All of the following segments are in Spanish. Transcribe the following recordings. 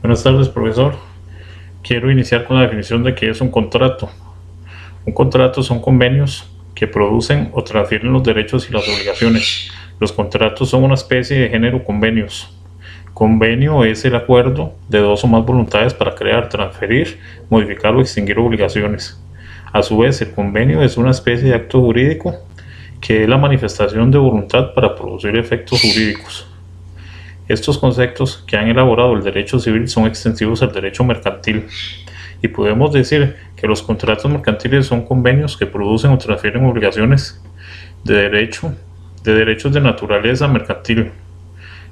Buenas tardes, profesor. Quiero iniciar con la definición de qué es un contrato. Un contrato son convenios que producen o transfieren los derechos y las obligaciones. Los contratos son una especie de género convenios. Convenio es el acuerdo de dos o más voluntades para crear, transferir, modificar o extinguir obligaciones. A su vez, el convenio es una especie de acto jurídico que es la manifestación de voluntad para producir efectos jurídicos. Estos conceptos que han elaborado el derecho civil son extensivos al derecho mercantil y podemos decir que los contratos mercantiles son convenios que producen o transfieren obligaciones de derechos de naturaleza mercantil.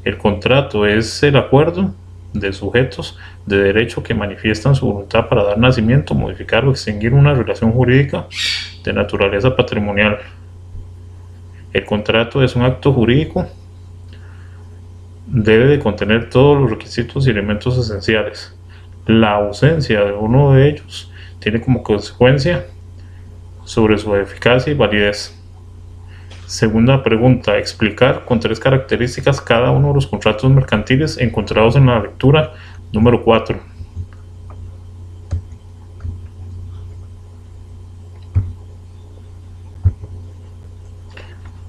El contrato es el acuerdo de sujetos de derecho que manifiestan su voluntad para dar nacimiento, modificar o extinguir una relación jurídica de naturaleza patrimonial. El contrato es un acto jurídico, debe de contener todos los requisitos y elementos esenciales. La ausencia de uno de ellos tiene como consecuencia sobre su eficacia y validez. Segunda pregunta, explicar con 3 características cada uno de los contratos mercantiles encontrados en la lectura número 4.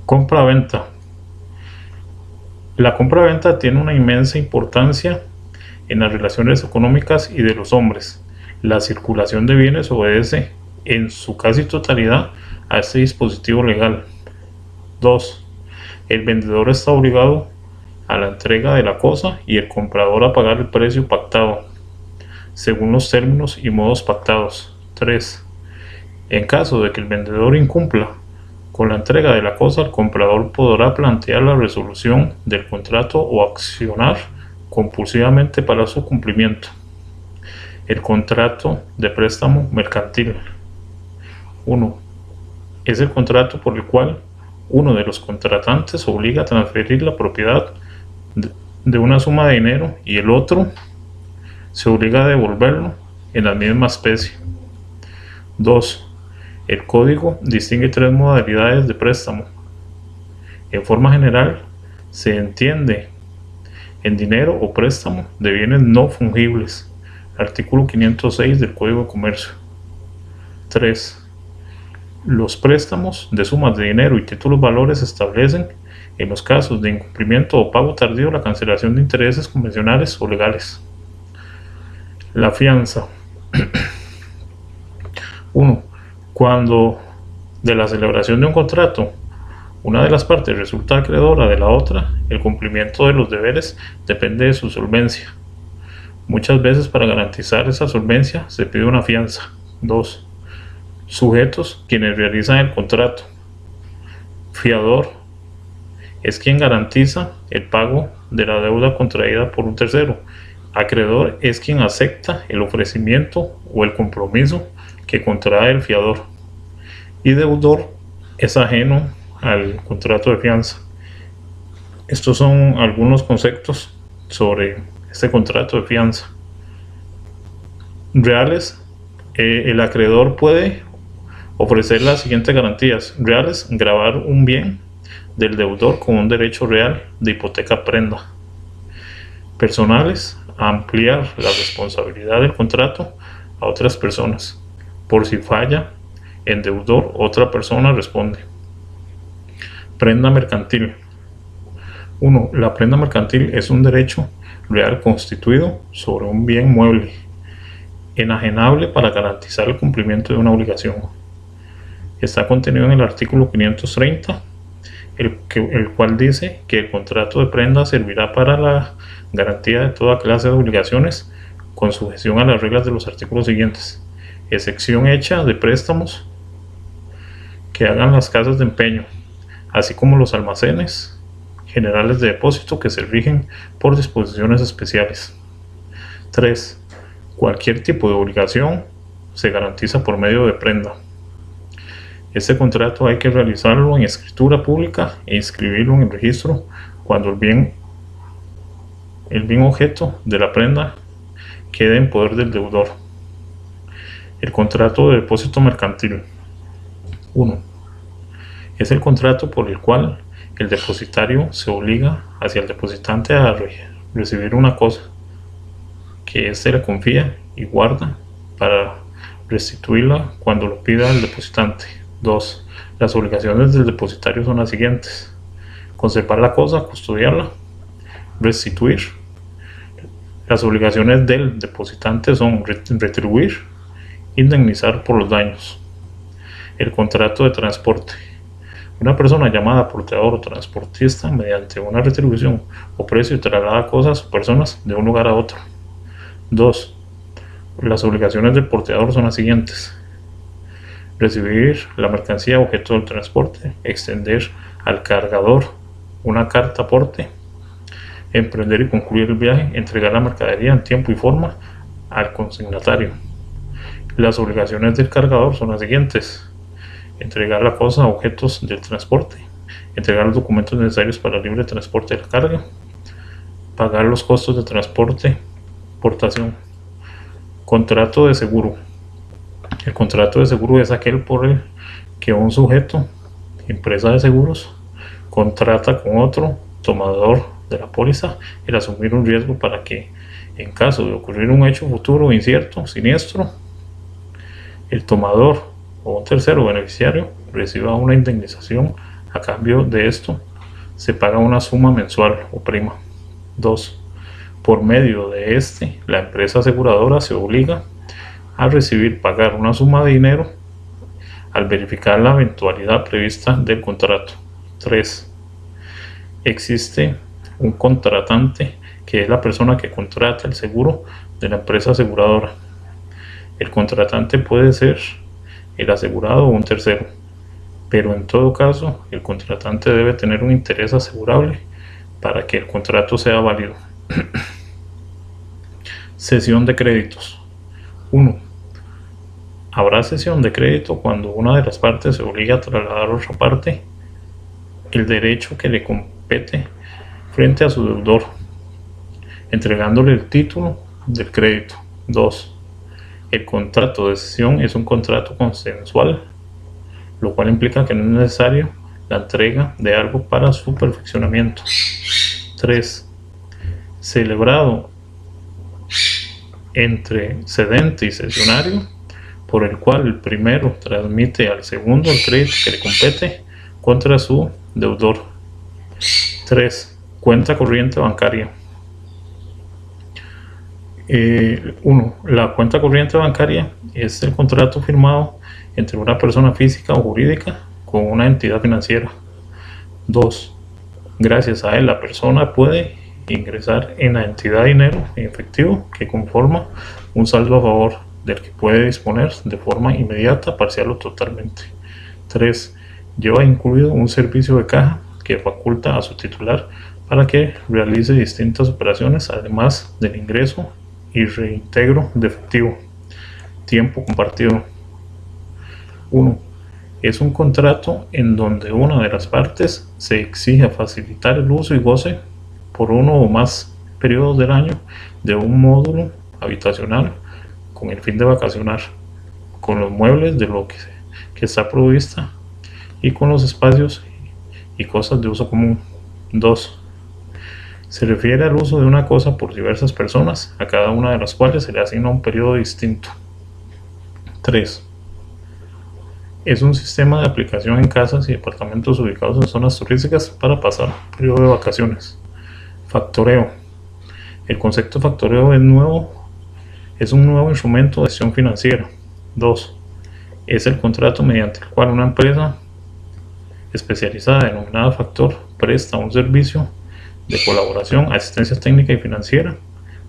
Compra-venta. La compra-venta tiene una inmensa importancia en las relaciones económicas y de los hombres. La circulación de bienes obedece en su casi totalidad a este dispositivo legal. 2. El vendedor está obligado a la entrega de la cosa y el comprador a pagar el precio pactado, según los términos y modos pactados. 3. En caso de que el vendedor incumpla con la entrega de la cosa, el comprador podrá plantear la resolución del contrato o accionar compulsivamente para su cumplimiento. El contrato de préstamo mercantil. 1. Es el contrato por el cual uno de los contratantes obliga a transferir la propiedad de una suma de dinero y el otro se obliga a devolverlo en la misma especie. 2. El código distingue 3 modalidades de préstamo. En forma general, se entiende en dinero o préstamo de bienes no fungibles. Artículo 506 del Código de Comercio. 3. Los préstamos de sumas de dinero y títulos valores establecen, en los casos de incumplimiento o pago tardío, la cancelación de intereses convencionales o legales. La fianza. 1. Cuando de la celebración de un contrato una de las partes resulta acreedora de la otra, el cumplimiento de los deberes depende de su solvencia. Muchas veces para garantizar esa solvencia se pide una fianza. 2. Sujetos quienes realizan el contrato. Fiador es quien garantiza el pago de la deuda contraída por un tercero. Acreedor es quien acepta el ofrecimiento o el compromiso que contrae el fiador. Y deudor es ajeno al contrato de fianza. Estos son algunos conceptos sobre este contrato de fianza. Reales. El acreedor puede ofrecer las siguientes garantías reales: gravar un bien del deudor con un derecho real de hipoteca prenda. Personales, ampliar la responsabilidad del contrato a otras personas. Por si falla el deudor, otra persona responde. Prenda mercantil. 1. La prenda mercantil es un derecho real constituido sobre un bien mueble, enajenable para garantizar el cumplimiento de una obligación. Está contenido en el artículo 530, el cual dice que el contrato de prenda servirá para la garantía de toda clase de obligaciones con sujeción a las reglas de los artículos siguientes, excepción hecha de préstamos que hagan las casas de empeño, así como los almacenes generales de depósito que se rigen por disposiciones especiales. 3. Cualquier tipo de obligación se garantiza por medio de prenda. Este contrato hay que realizarlo en escritura pública e inscribirlo en el registro cuando el bien objeto de la prenda quede en poder del deudor. El contrato de depósito mercantil. 1. Es el contrato por el cual el depositario se obliga hacia el depositante a recibir una cosa que éste le confía y guarda para restituirla cuando lo pida el depositante. 2. Las obligaciones del depositario son las siguientes: conservar la cosa, custodiarla, restituir. Las obligaciones del depositante son retribuir, indemnizar por los daños. El contrato de transporte. Una persona llamada porteador o transportista, mediante una retribución o precio, traslada cosas o personas de un lugar a otro. 2. Las obligaciones del porteador son las siguientes: recibir la mercancía objeto del transporte, extender al cargador una carta aporte, emprender y concluir el viaje, entregar la mercadería en tiempo y forma al consignatario. Las obligaciones del cargador son las siguientes: entregar la cosa o objetos del transporte, entregar los documentos necesarios para el libre transporte de la carga, pagar los costos de transporte, portación. Contrato de seguro. El contrato de seguro es aquel por el que un sujeto, empresa de seguros, contrata con otro tomador de la póliza el asumir un riesgo para que, en caso de ocurrir un hecho futuro incierto, siniestro, el tomador o un tercero beneficiario reciba una indemnización. A cambio de esto se paga una suma mensual o prima. 2. Por medio de la empresa aseguradora se obliga a pagar una suma de dinero al verificar la eventualidad prevista del contrato. 3. Existe un contratante, que es la persona que contrata el seguro de la empresa aseguradora. El contratante puede ser el asegurado o un tercero, pero en todo caso el contratante debe tener un interés asegurable para que el contrato sea válido. Cesión de créditos. 1. Habrá cesión de crédito cuando una de las partes se obliga a trasladar a otra parte el derecho que le compete frente a su deudor, entregándole el título del crédito. 2. El contrato de cesión es un contrato consensual, lo cual implica que no es necesario la entrega de algo para su perfeccionamiento. 3. Celebrado entre cedente y cesionario, por el cual el primero transmite al segundo el crédito que le compete contra su deudor. 3. Cuenta corriente bancaria. 1. La cuenta corriente bancaria es el contrato firmado entre una persona física o jurídica con una entidad financiera. 2. Gracias a él, la persona puede ingresar en la entidad dinero en efectivo que conforma un saldo a favor del que puede disponer de forma inmediata, parcial o totalmente. 3. Lleva incluido un servicio de caja que faculta a su titular para que realice distintas operaciones, además del ingreso y reintegro de efectivo. Tiempo compartido. 1. Es un contrato en donde una de las partes se exige facilitar el uso y goce por uno o más periodos del año de un módulo habitacional con el fin de vacacionar, con los muebles de lo que está provista y con los espacios y cosas de uso común. 2. Se refiere al uso de una cosa por diversas personas, a cada una de las cuales se le asigna un periodo distinto. 3. Es un sistema de aplicación en casas y departamentos ubicados en zonas turísticas para pasar un periodo de vacaciones. Factoreo. El concepto de factoreo es un nuevo instrumento de gestión financiera. 2. Es el contrato mediante el cual una empresa especializada denominada factor presta un servicio de colaboración, asistencia técnica y financiera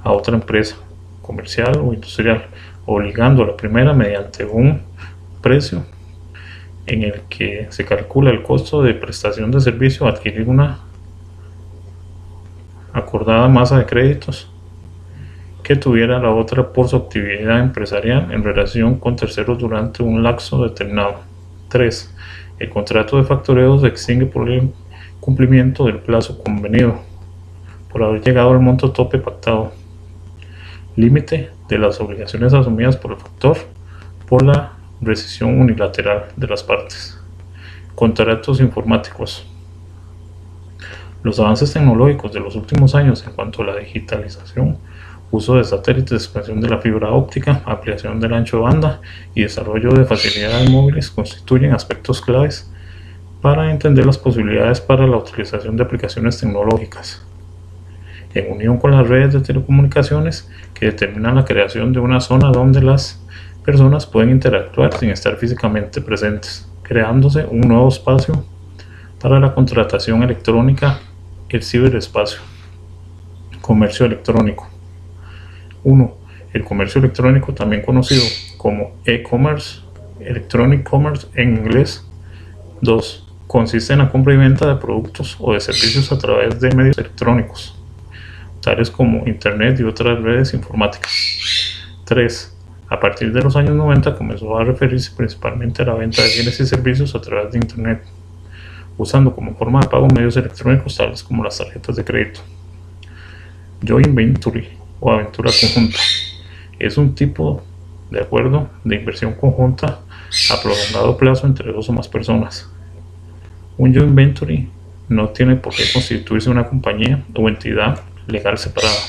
a otra empresa comercial o industrial, obligando a la primera, mediante un precio en el que se calcula el costo de prestación de servicio, a adquirir una acordada masa de créditos que tuviera la otra por su actividad empresarial en relación con terceros durante un lapso determinado. 3. El contrato de factoreo se extingue por el cumplimiento del plazo convenido, por haber llegado al monto tope pactado. Límite de las obligaciones asumidas por el factor por la rescisión unilateral de las partes. Contratos informáticos. Los avances tecnológicos de los últimos años en cuanto a la digitalización uso de satélites, expansión de la fibra óptica, ampliación del ancho de banda y desarrollo de facilidades móviles constituyen aspectos claves para entender las posibilidades para la utilización de aplicaciones tecnológicas, en unión con las redes de telecomunicaciones que determinan la creación de una zona donde las personas pueden interactuar sin estar físicamente presentes, creándose un nuevo espacio para la contratación electrónica, el ciberespacio. Comercio electrónico. 1. El comercio electrónico, también conocido como e-commerce, electronic commerce en inglés. 2. Consiste en la compra y venta de productos o de servicios a través de medios electrónicos, tales como Internet y otras redes informáticas. 3. A partir de los años 90 comenzó a referirse principalmente a la venta de bienes y servicios a través de Internet, usando como forma de pago medios electrónicos tales como las tarjetas de crédito. Joint venture o aventura conjunta es un tipo de acuerdo de inversión conjunta a prolongado plazo entre dos o más personas. Un joint venture no tiene por qué constituirse una compañía o entidad legal separada.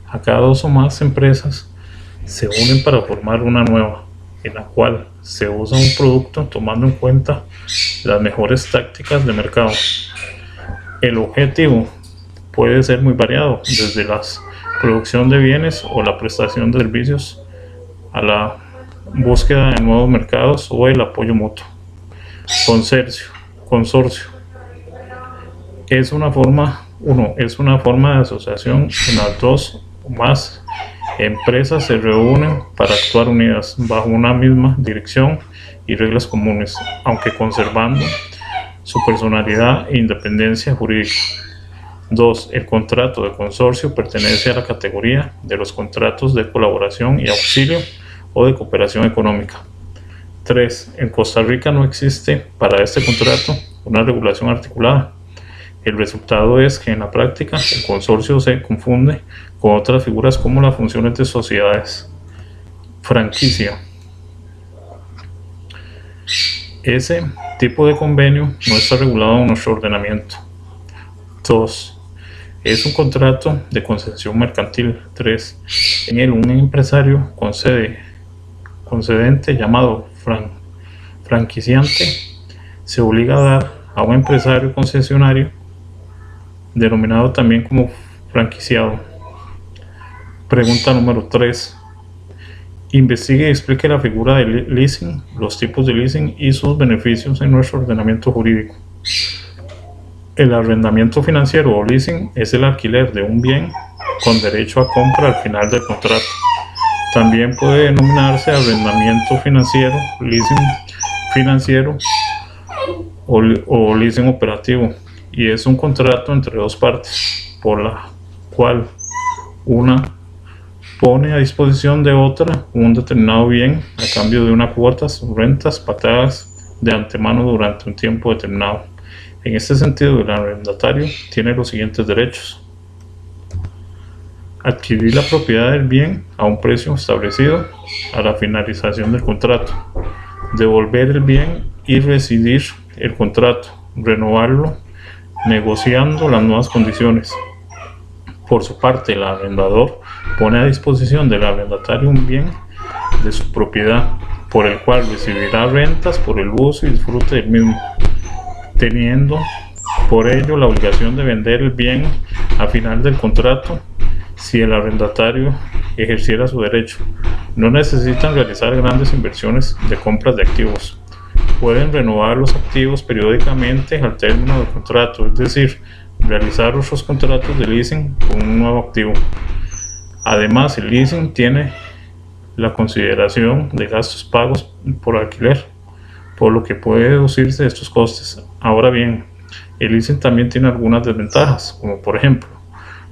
Acá dos o más empresas se unen para formar una nueva, en la cual se usa un producto tomando en cuenta las mejores tácticas de mercado. El objetivo puede ser muy variado, desde la producción de bienes o la prestación de servicios a la búsqueda de nuevos mercados o el apoyo mutuo. Consorcio es una forma de asociación en las dos o más empresas se reúnen para actuar unidas bajo una misma dirección y reglas comunes, aunque conservando su personalidad e independencia jurídica. 2. El contrato de consorcio pertenece a la categoría de los contratos de colaboración y auxilio o de cooperación económica. 3. En Costa Rica no existe para este contrato una regulación articulada. El resultado es que en la práctica el consorcio se confunde con otras figuras como las funciones de sociedades. Franquicia. Ese tipo de convenio no está regulado en nuestro ordenamiento. 2. Es un contrato de concesión mercantil. 3. En él un empresario concedente llamado franquiciante se obliga a dar a un empresario concesionario, denominado también como franquiciado. Pregunta número 3. Investigue y explique la figura de leasing, los tipos de leasing y sus beneficios en nuestro ordenamiento jurídico. El arrendamiento financiero o leasing es el alquiler de un bien con derecho a compra al final del contrato. También puede denominarse arrendamiento financiero, leasing financiero o leasing operativo, y es un contrato entre dos partes por la cual una pone a disposición de otra un determinado bien a cambio de una cuotas o rentas pactadas de antemano durante un tiempo determinado. En este sentido, el arrendatario tiene los siguientes derechos: adquirir la propiedad del bien a un precio establecido a la finalización del contrato, devolver el bien y rescindir el contrato, renovarlo negociando las nuevas condiciones. Por su parte, el arrendador pone a disposición del arrendatario un bien de su propiedad, por el cual recibirá rentas por el uso y disfrute del mismo, teniendo por ello la obligación de vender el bien a final del contrato si el arrendatario ejerciera su derecho. No necesitan realizar grandes inversiones de compras de activos. Pueden renovar los activos periódicamente al término del contrato, es decir, realizar otros contratos de leasing con un nuevo activo. Además, el leasing tiene la consideración de gastos pagos por alquiler, por lo que puede deducirse de estos costes. Ahora bien, el leasing también tiene algunas desventajas, como por ejemplo,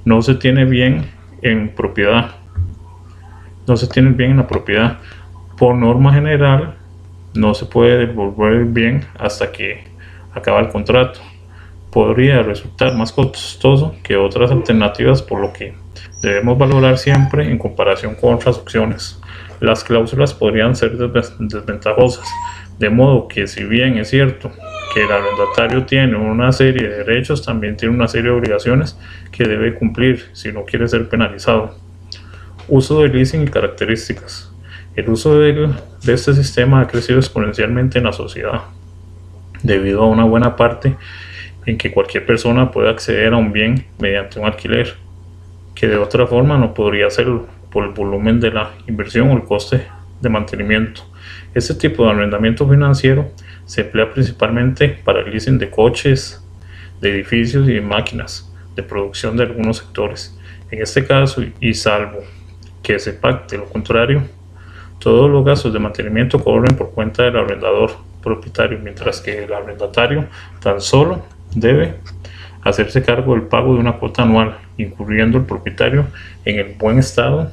no se tiene bien en propiedad. Por norma general, no se puede devolver el bien hasta que acaba el contrato. Podría resultar más costoso que otras alternativas, por lo que debemos valorar siempre en comparación con otras opciones. Las cláusulas podrían ser desventajosas, de modo que, si bien es cierto que el arrendatario tiene una serie de derechos, también tiene una serie de obligaciones que debe cumplir si no quiere ser penalizado. Uso del leasing y características. El uso de este sistema ha crecido exponencialmente en la sociedad, debido a una buena parte en que cualquier persona puede acceder a un bien mediante un alquiler, que de otra forma no podría hacerlo por el volumen de la inversión o el coste de mantenimiento. Este tipo de arrendamiento financiero se emplea principalmente para el leasing de coches, de edificios y de máquinas de producción de algunos sectores. En este caso, y salvo que se pacte lo contrario, todos los gastos de mantenimiento corren por cuenta del arrendador propietario, mientras que el arrendatario tan solo debe hacerse cargo del pago de una cuota anual, incurriendo el propietario en el buen estado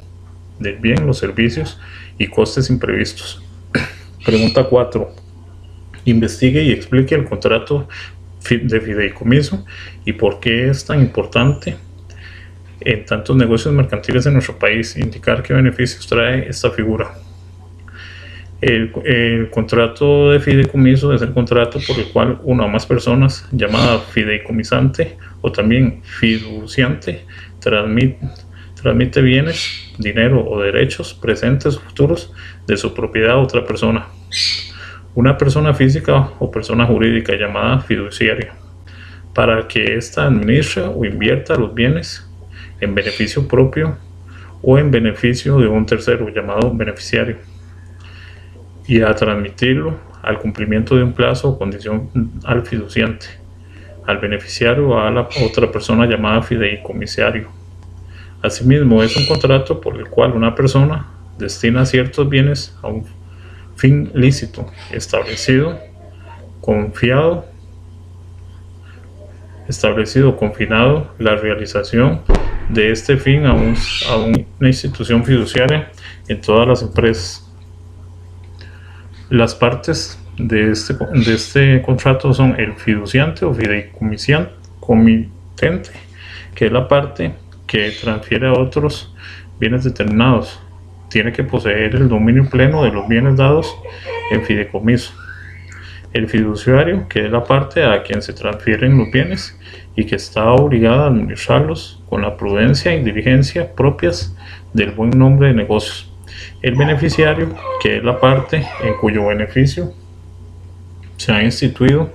del bien, los servicios y costes imprevistos. Pregunta 4. Investigue y explique el contrato de fideicomiso y por qué es tan importante en tantos negocios mercantiles en nuestro país. Indicar qué beneficios trae esta figura. El contrato de fideicomiso es el contrato por el cual una o más personas, llamada fideicomisante o también fiduciante, transmite bienes, dinero o derechos presentes o futuros de su propiedad a otra persona. Una persona física o persona jurídica llamada fiduciaria, para que ésta administre o invierta los bienes en beneficio propio o en beneficio de un tercero llamado beneficiario, y a transmitirlo al cumplimiento de un plazo o condición al fiduciante, al beneficiario o a la otra persona llamada fideicomisario. Asimismo, es un contrato por el cual una persona destina ciertos bienes a un fin lícito, establecido, confinado la realización de este fin a una institución fiduciaria en todas las empresas. Las partes de este contrato son el fiduciante o fideicomitente, que es la parte que transfiere a otros bienes determinados. Tiene que poseer el dominio pleno de los bienes dados en fideicomiso. El fiduciario, que es la parte a quien se transfieren los bienes y que está obligada a administrarlos con la prudencia y diligencia propias del buen nombre de negocios. El beneficiario, que es la parte en cuyo beneficio se ha instituido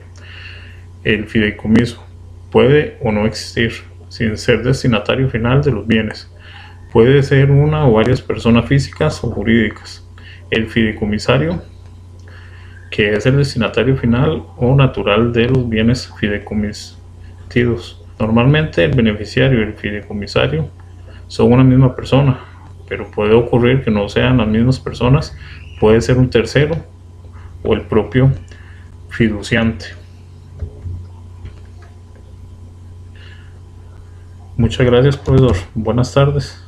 el fideicomiso, puede o no existir sin ser destinatario final de los bienes. Puede ser una o varias personas físicas o jurídicas. El fideicomisario, que es el destinatario final o natural de los bienes fideicomisados. Normalmente el beneficiario y el fideicomisario son una misma persona, pero puede ocurrir que no sean las mismas personas. Puede ser un tercero o el propio fiduciante. Muchas gracias, profesor. Buenas tardes.